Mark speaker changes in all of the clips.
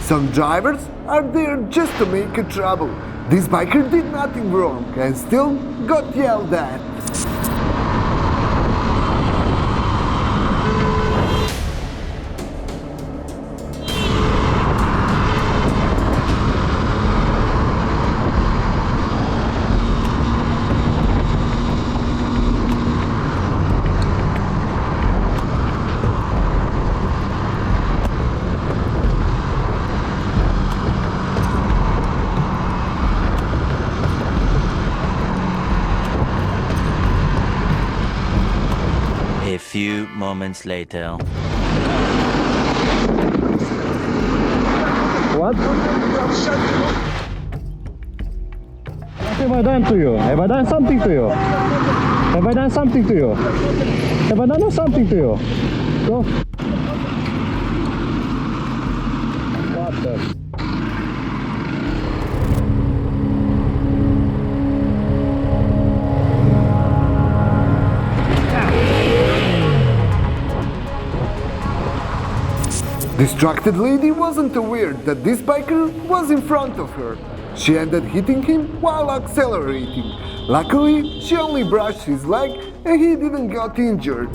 Speaker 1: Some drivers are there just to make a trouble. This biker did nothing wrong and still got yelled at.
Speaker 2: A few moments later.
Speaker 3: What? Have I done to you? Have I done something to you? Have I done something to you? Have I done something to you? Go. What the?
Speaker 1: Distracted lady wasn't aware that this biker was in front of her. She ended hitting him while accelerating. Luckily, she only brushed his leg and he didn't get injured.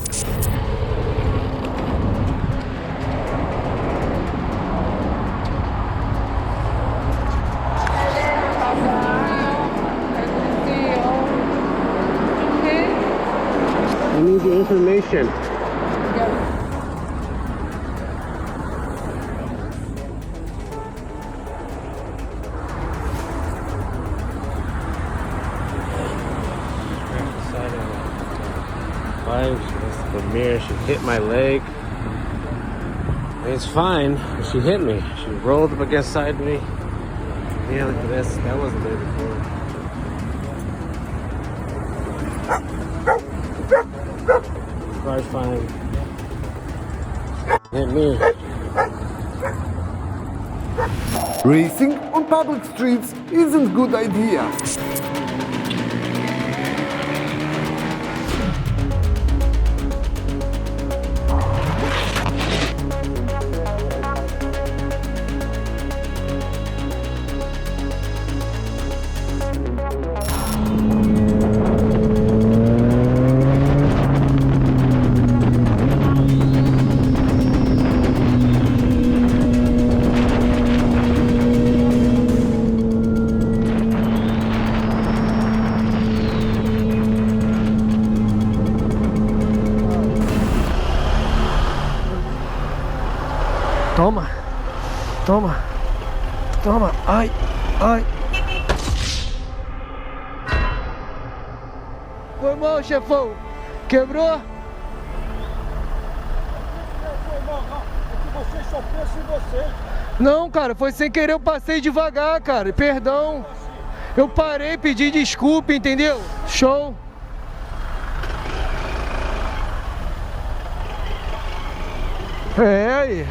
Speaker 3: I need the information. The mirror, she hit my leg. It's fine, but she hit me. She rolled up against side me. Yeah, look at this. That wasn't there before. Car's fine. Hit me.
Speaker 1: Racing on public streets isn't a good idea.
Speaker 3: Toma, toma, toma, ai, ai.
Speaker 4: Foi mal, chefão. Quebrou?
Speaker 5: Foi mal, não. É que vocês só pensam em vocês.
Speaker 4: Não, cara, foi sem querer, eu passei devagar, cara. Perdão. Eu parei, pedi desculpa, entendeu? Show. É aí.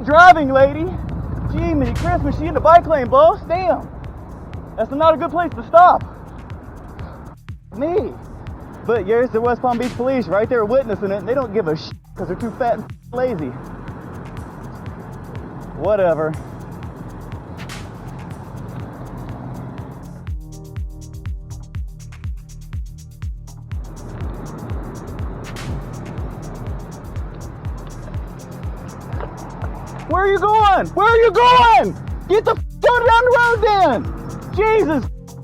Speaker 6: driving, lady. Gee, Merry Christmas, she in the bike lane, boss. Damn. That's not a good place to stop. Me. But here's the West Palm Beach police right there witnessing it, and they don't give a shit because they're too fat and lazy. Whatever. Where are you going? Where are you going? Get the f*** down the road then! Jesus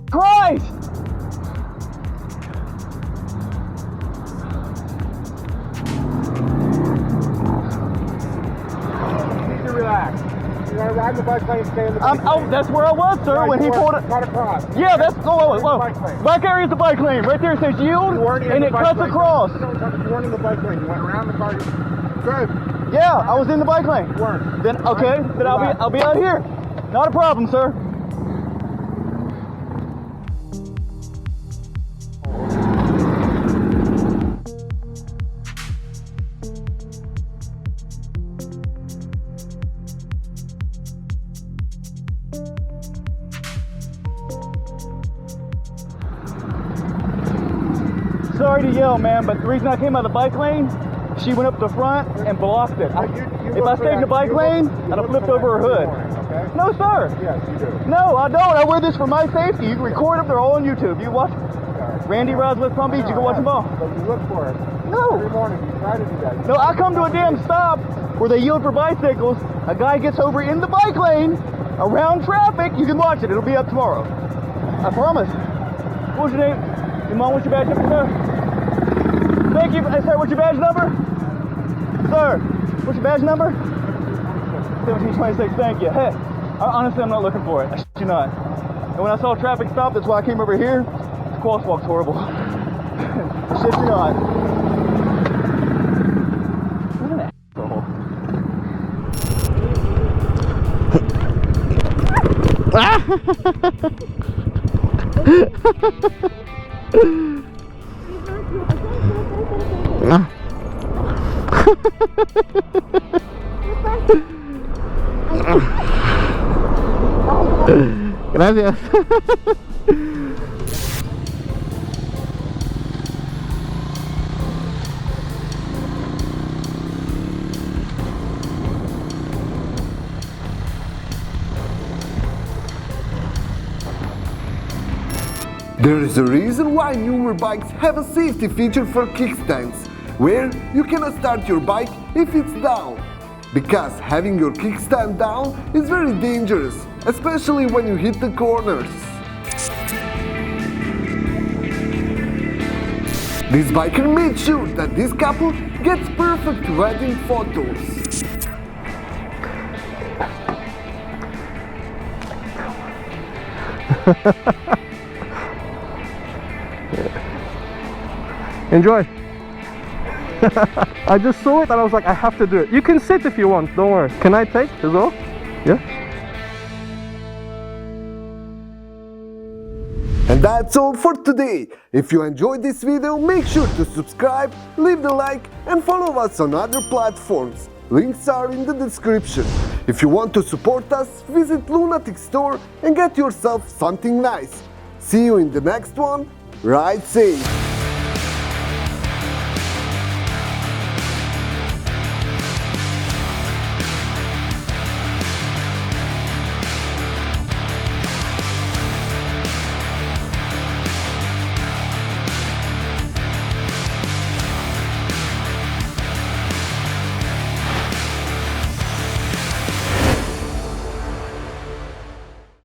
Speaker 6: Christ!
Speaker 5: You need to relax. You gotta ride the bike lane, stay in the bike lane.
Speaker 6: Oh, that's where I was, sir,
Speaker 5: Right,
Speaker 6: when he pulled it.
Speaker 5: Cut across.
Speaker 6: Yeah, that's, whoa.
Speaker 5: Bike lane.
Speaker 6: Back area is the bike lane. Right there it says yield,
Speaker 5: You weren't in
Speaker 6: and
Speaker 5: the
Speaker 6: it
Speaker 5: bike
Speaker 6: cuts
Speaker 5: lane.
Speaker 6: across.
Speaker 5: No, you weren't in the bike lane. You went around the car. Good.
Speaker 6: Yeah, I was in the bike lane.
Speaker 5: You weren't.
Speaker 6: Then okay, then I'll be out here. Not a problem, sir. Sorry to yell, man, but the reason I came out of the bike lane, she went up the front and blocked it. If I stayed in the bike lane, I'd have flipped over her hood.
Speaker 5: Okay?
Speaker 6: No, sir.
Speaker 5: Yes, you do.
Speaker 6: No, I don't. I wear this for my safety. You can record them. They're all on YouTube. You watch Randy Rides West Palm Beach. You can watch them all.
Speaker 5: But you look for it. Every
Speaker 6: No.
Speaker 5: morning you try to do that.
Speaker 6: No, I come to a damn stop where they yield for bicycles. A guy gets over in the bike lane, around traffic. You can watch it. It'll be up tomorrow. I promise. What was your name? Your mom, what's your badge number, sir? Thank you. Sir, what's your badge number? Sir, what's your badge number? 1726, thank you. Hey, honestly, I'm not looking for it. I shit you not. And when I saw traffic stop, that's why I came over here. The crosswalk's horrible. I shit you not. What an asshole.
Speaker 3: Gracias.
Speaker 1: There is a reason why newer bikes have a safety feature for kickstands, where you cannot start your bike if it's down. Because having your kickstand down is very dangerous, especially when you hit the corners. This biker made sure that this couple gets perfect wedding photos.
Speaker 3: Enjoy. I just saw it and I was like, I have to do it. You can sit if you want, don't worry. Can I take as well? Yeah?
Speaker 1: And that's all for today. If you enjoyed this video, make sure to subscribe, leave the like and follow us on other platforms. Links are in the description. If you want to support us, visit Lunatic store and get yourself something nice. See you in the next one. Ride safe!